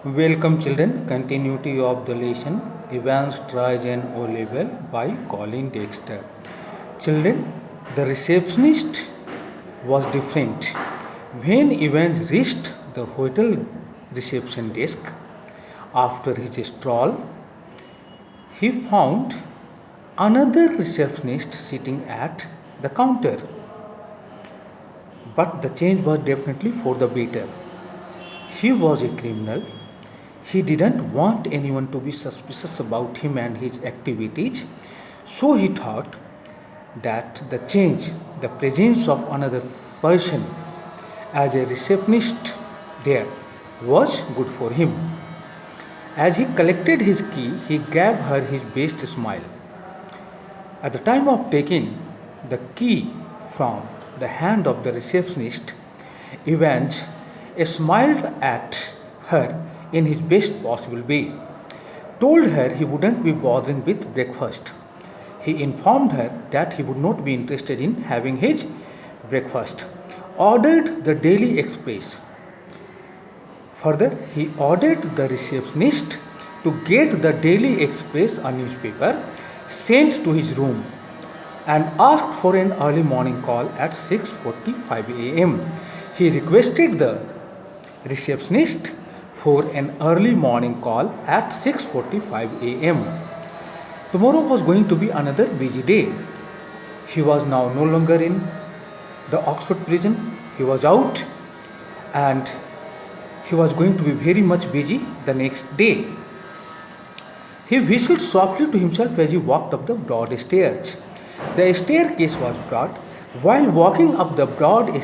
Welcome children, continuity of the lesson Evans tries an O level by Colin Dexter. Children, the receptionist was different. When Evans reached the hotel reception desk after his stroll, he found another receptionist sitting at the counter. But the change was definitely for the better. He was a criminal. He didn't want anyone to be suspicious about him and his activities, so he thought that the change, the presence of another person as a receptionist there was good for him. As he collected his key, he gave her his best smile. At the time of taking the key from the hand of the receptionist, Evans smiled at her in his best possible way, told her he wouldn't be bothering with breakfast. He informed her that he would not be interested in having his breakfast, ordered the Daily Express. Further, he ordered the receptionist to get the Daily Express, a newspaper, sent to his room and asked for an early morning call at 6:45 a.m. He requested the receptionist for an early morning call at 6:45 a.m. Tomorrow was going to be another busy day. He was now no longer in the Oxford prison. He was out and he was going to be very much busy the next day. He whistled softly to himself as he walked up the broad stairs. The staircase was broad. While walking up the broad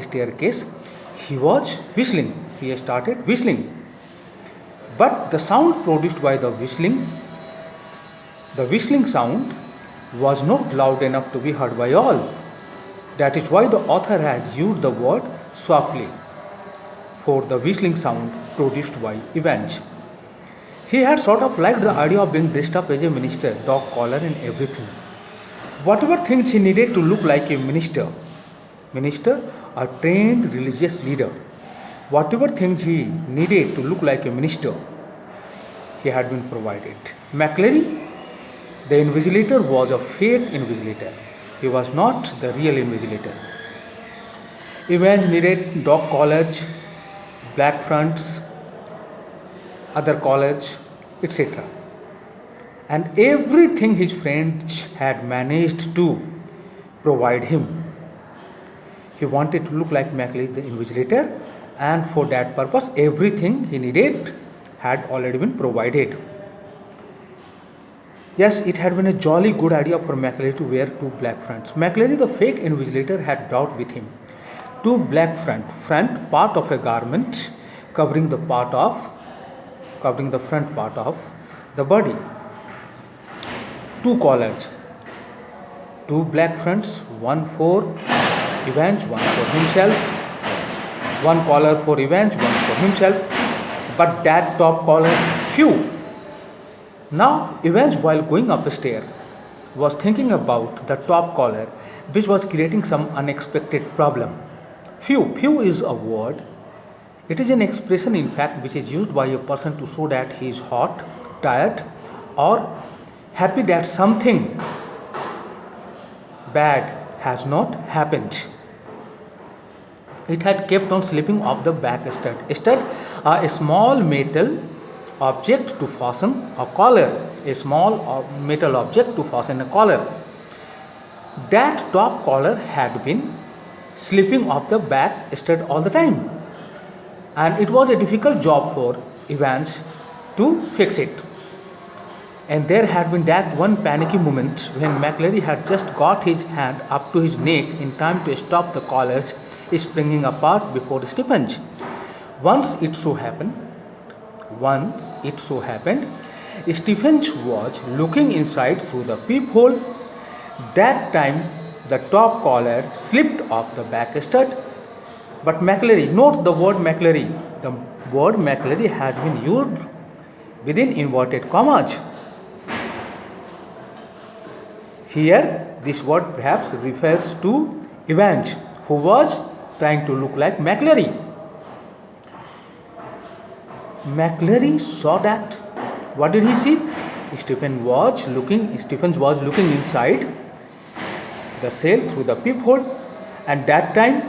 staircase, he was whistling. He started whistling. But the sound produced by the whistling sound was not loud enough to be heard by all. That is why the author has used the word softly for the whistling sound produced by Evans. He had sort of liked the idea of being dressed up as a minister, dog collar and everything. Whatever things he needed to look like a minister, a trained religious leader, whatever things he needed to look like a minister, he had been provided. McClary, the invigilator, was a fake invigilator. He was not the real invigilator. Evans needed dog collars, black fronts, other collars, etc. And everything his friends had managed to provide him. He wanted to look like McLeish the invigilator, and for that purpose, everything he needed had already been provided. Yes, it had been a jolly good idea for McLeish to wear two black fronts. McLeish, the fake invigilator, had brought with him two black front part of a garment covering the front part of the body. Two collars, two black fronts, one for Evans, one for himself, one collar for Evans, one for himself, but that top collar, few. Now, Evans, while going up the stair, was thinking about the top collar, which was creating some unexpected problem. Few is a word. It is an expression, in fact, which is used by a person to show that he is hot, tired, or happy that something bad has not happened. It had kept on slipping off the back stud. Stud, a small metal object to fasten a collar. A small metal object to fasten a collar. That top collar had been slipping off the back stud all the time. And it was a difficult job for Evans to fix it. And there had been that one panicky moment when McLeish had just got his hand up to his neck in time to stop the collars springing apart before Stephens. Once it so happened, Stephens was looking inside through the peephole. That time the top collar slipped off the back stud. But McLeish, note the word McLeish. The word McLeish had been used within inverted commas. Here, this word perhaps refers to Evans, who was trying to look like McLeish. McCleary saw that. What did he see? Stephen was looking inside the cell through the peephole, and that time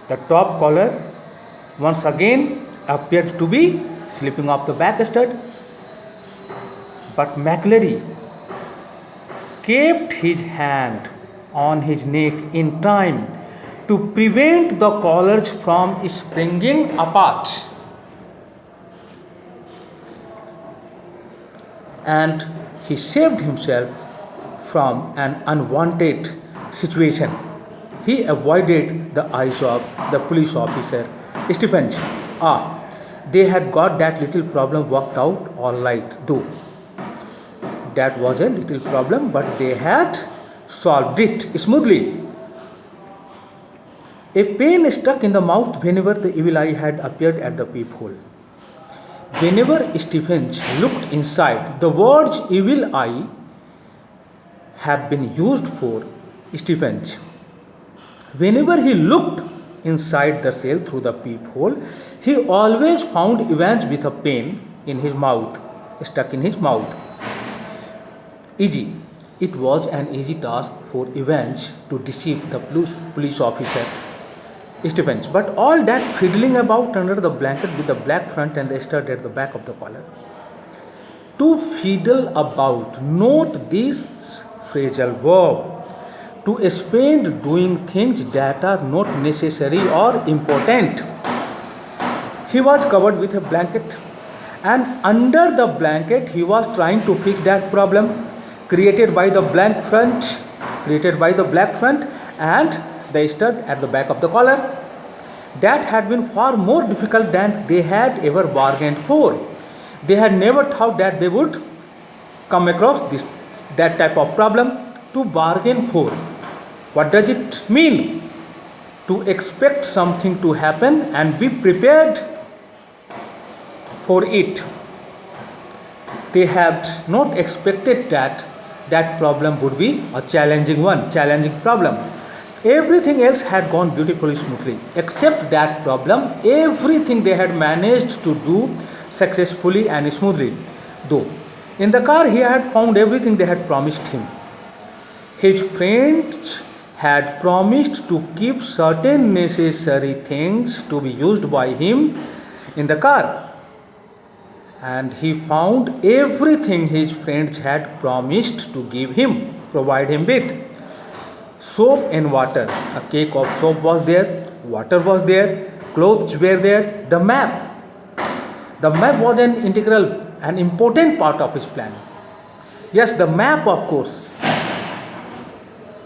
the top collar once again appeared to be slipping off the back stud. But McCleary kept his hand on his neck in time to prevent the collars from springing apart. And he saved himself from an unwanted situation. He avoided the eyes of the police officer. Stephens. They had got that little problem worked out all right, though. That was a little problem, but they had solved it smoothly. A pain stuck in the mouth whenever the evil eye had appeared at the peephole. Whenever Stephens looked inside, the words evil eye have been used for Stephens. Whenever he looked inside the cell through the peephole, he always found Evans with a pain in his mouth, stuck in his mouth. Easy. It was an easy task for Evans to deceive the police officer Stephens, but all that fiddling about under the blanket with the black front and the stud at the back of the collar. To fiddle about, note this phrasal verb. To spend doing things that are not necessary or important. He was covered with a blanket, and under the blanket he was trying to fix that problem created by the black front and the stud at the back of the collar. That had been far more difficult than they had ever bargained for. They had never thought that they would come across that type of problem to bargain for. What does it mean? To expect something to happen and be prepared for it. They had not expected that problem would be a challenging problem. Everything else had gone beautifully smoothly, except that problem. Everything they had managed to do successfully and smoothly. Though, in the car he had found everything they had promised him. His friends had promised to keep certain necessary things to be used by him in the car. And he found everything his friends had promised to provide him with. Soap and water. A cake of soap was there, water was there, clothes were there, the map. The map was an important part of his plan. Yes, the map, of course.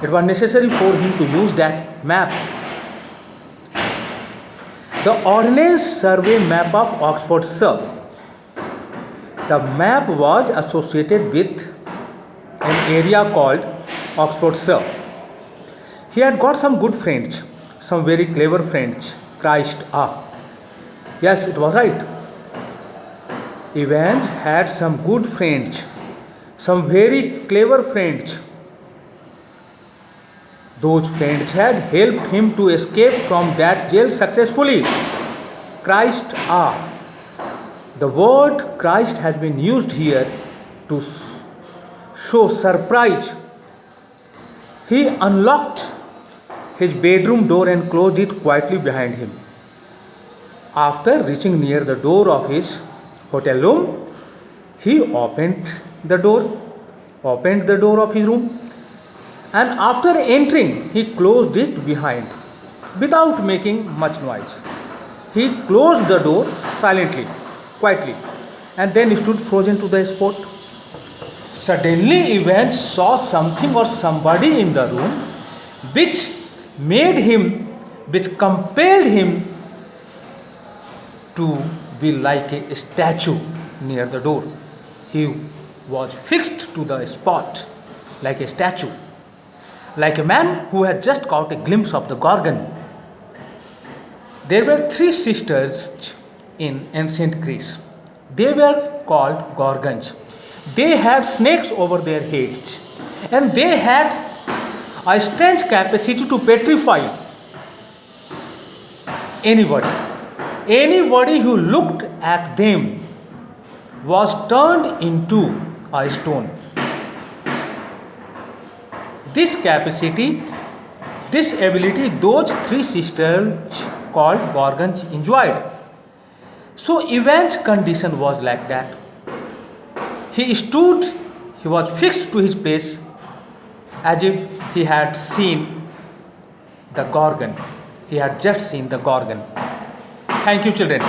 It was necessary for him to use that map. The Ordnance Survey map of Oxfordshire. The map was associated with an area called Oxfordshire. He had got some good friends, some very clever friends. Christ, yes, it was right. Evans had some good friends, some very clever friends. Those friends had helped him to escape from that jail successfully. Christ, the word Christ has been used here to show surprise. He unlocked his bedroom door and closed it quietly behind him. After reaching near the door of his hotel room, he opened the door of his room, and after entering, he closed it behind without making much noise. He closed the door silently, quietly, and then stood frozen to the spot. Suddenly, Evans saw something or somebody in the room which compelled him to be like a statue near the door. He was fixed to the spot like a statue, like a man who had just caught a glimpse of the Gorgon. There were 3 sisters in ancient Greece. They were called Gorgons. They had snakes over their heads, and they had a strange capacity to petrify anybody who looked at them was turned into a stone. This capacity, this ability, those three sisters called Gorgons enjoyed. So Ivan's condition was like that. He stood, he was fixed to his place as if he had seen the Gorgon. He had just seen the Gorgon. Thank you, children.